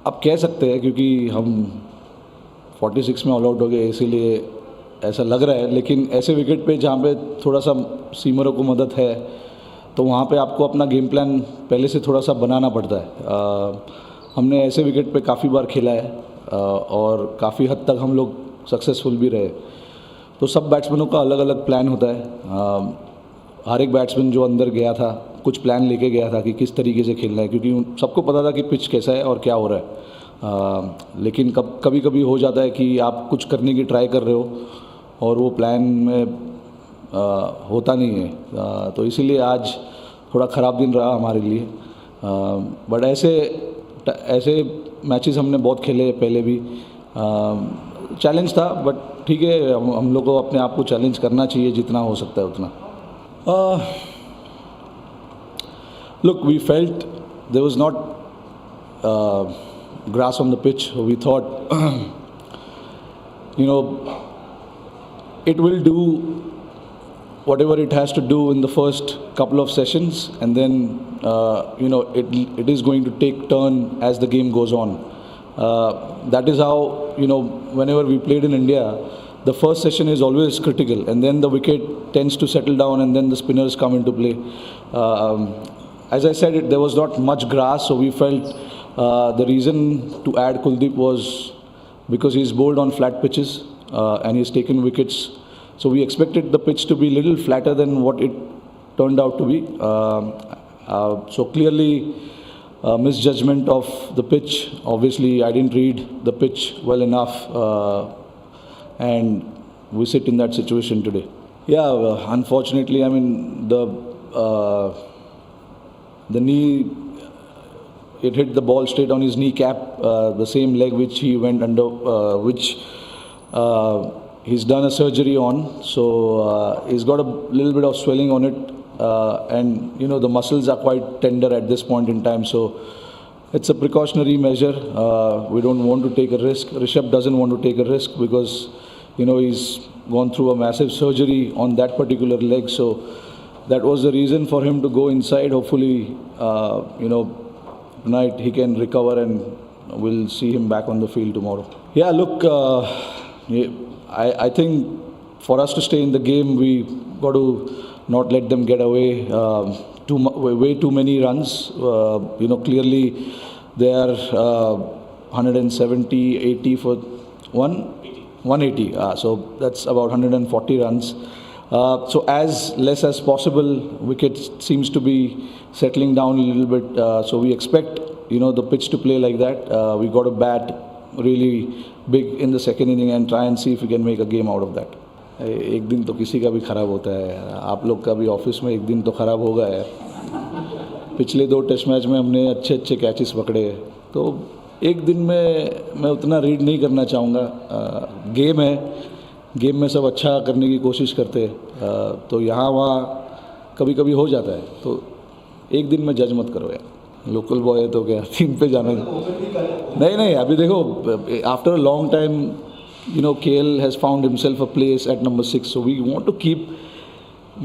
आप कह सकते हैं क्योंकि हम 46 में ऑल आउट हो गए इसीलिए ऐसा लग रहा है, लेकिन ऐसे विकेट पे जहाँ पे थोड़ा सा सीमरों को मदद है तो वहाँ पे आपको अपना गेम प्लान पहले से थोड़ा सा बनाना पड़ता है। हमने ऐसे विकेट पे काफ़ी बार खेला है और काफ़ी हद तक हम लोग सक्सेसफुल भी रहे। तो सब बैट्समैनों का अलग अलग प्लान होता है। हर एक बैट्समैन जो अंदर गया था कुछ प्लान लेके गया था कि किस तरीके से खेलना है, क्योंकि सबको पता था कि पिच कैसा है और क्या हो रहा है। लेकिन कभी कभी हो जाता है कि आप कुछ करने की ट्राई कर रहे हो और वो प्लान में होता नहीं है। तो इसीलिए आज थोड़ा ख़राब दिन रहा हमारे लिए। बट ऐसे मैचेस हमने बहुत खेले पहले भी। चैलेंज था बट ठीक है, हम लोग को अपने आप को चैलेंज करना चाहिए जितना हो सकता है उतना। Look, we felt there was not grass on the pitch. We thought, it will do whatever it has to do in the first couple of sessions, and then, it is going to take turn as the game goes on. That is how, whenever we played in India, the first session is always critical, and then the wicket tends to settle down, and then the spinners come into play. As I said, there was not much grass, so we felt the reason to add Kuldeep was because he's bowled on flat pitches and he's taken wickets. So we expected the pitch to be a little flatter than what it turned out to be. So clearly, misjudgment of the pitch. Obviously, I didn't read the pitch well enough, and we sit in that situation today. Yeah, unfortunately, I mean the knee, it hit the ball straight on his kneecap, the same leg which he went under, which he's done a surgery on. So he's got a little bit of swelling on it, and the muscles are quite tender at this point in time. So it's a precautionary measure. We don't want to take a risk. Rishabh doesn't want to take a risk because he's gone through a massive surgery on that particular leg. So that was the reason for him to go inside. Hopefully, tonight he can recover and we'll see him back on the field tomorrow. Yeah, look, I think for us to stay in the game, we got to not let them get away way too many runs. Clearly they are 170, 80 for 180. So that's about 140 runs. So as less as possible, wicket seems to be settling down a little bit. So we expect, the pitch to play like that. We got to bat really big in the second inning and try and see if we can make a game out of that. एक दिन तो किसी का भी ख़राब होता है। आप लोग का भी ऑफिस में एक दिन तो ख़राब होगा यार। पिछले 2 टेस्ट मैच में हमने अच्छे कैचेस पकड़े, तो एक दिन में मैं उतना रीड नहीं करना चाहूँगा। गेम है, गेम में सब अच्छा करने की कोशिश करते हैं, तो यहाँ वहाँ कभी कभी हो जाता है, तो एक दिन में जज मत करो यार। लोकल बॉय है तो क्या 3 पे जाना नहीं। अभी देखो, after a long time KL has found himself a place at number 6, so we want to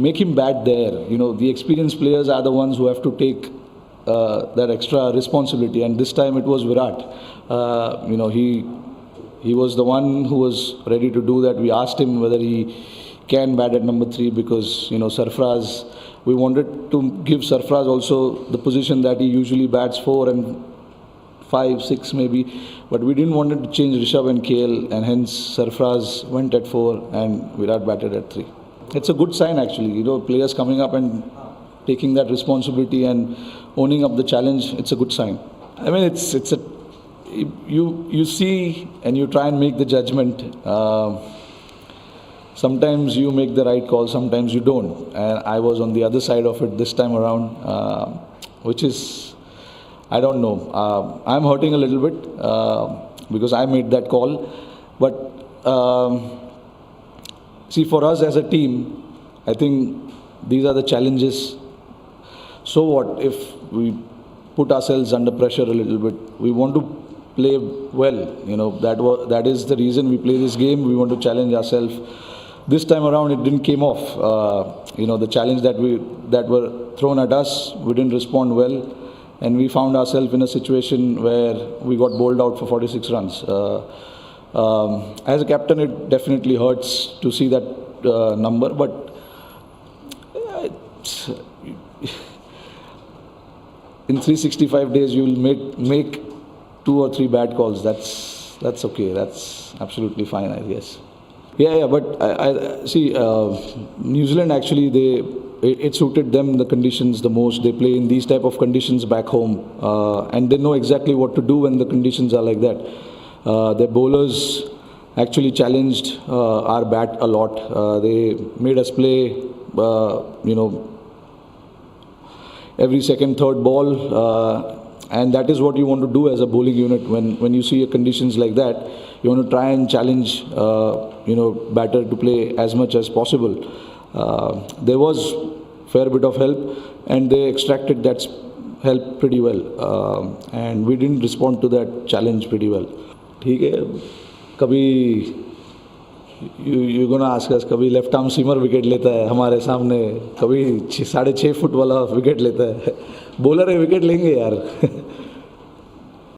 make him bat there. The experienced players are the ones who have to take that extra responsibility, and this time it was Virat. He was the one who was ready to do that. We asked him whether he can bat at number 3 because, Sarfraz, we wanted to give Sarfraz also the position that he usually bats 4 and 5, 6 maybe. But we didn't want to change Rishabh and KL, and hence Sarfraz went at 4 and Virat batted at 3. It's a good sign actually, players coming up and taking that responsibility and owning up the challenge. It's a good sign. I mean, it's a you see and you try and make the judgment. Sometimes you make the right call, sometimes you don't. And I was on the other side of it this time around, which is, I don't know. I'm hurting a little bit because I made that call. But see, for us as a team, I think these are the challenges. So what if we put ourselves under pressure a little bit? We want to play well. That is the reason we play this game. We want to challenge ourselves. This time around, it didn't came off. The challenge that were thrown at us, we didn't respond well, and we found ourselves in a situation where we got bowled out for 46 runs. As a captain, it definitely hurts to see that number, but it's, in 365 days you will make 2 or 3 bad calls. That's okay. That's absolutely fine, I guess. Yeah. But I see. New Zealand actually it suited them the conditions the most. They play in these type of conditions back home, and they know exactly what to do when the conditions are like that. Their bowlers actually challenged our bat a lot. They made us play, every second, third ball, and that is what you want to do as a bowling unit. When you see conditions like that, you want to try and challenge, batter to play as much as possible. There was fair bit of help, and they extracted that help pretty well, and we didn't respond to that challenge pretty well. ठीक है, कभी you gonna ask us, कभी left arm seamer wicket लेता है हमारे सामने, कभी 6.5 foot वाला विकेट लेता है. बॉलर है, विकेट लेंगे यार.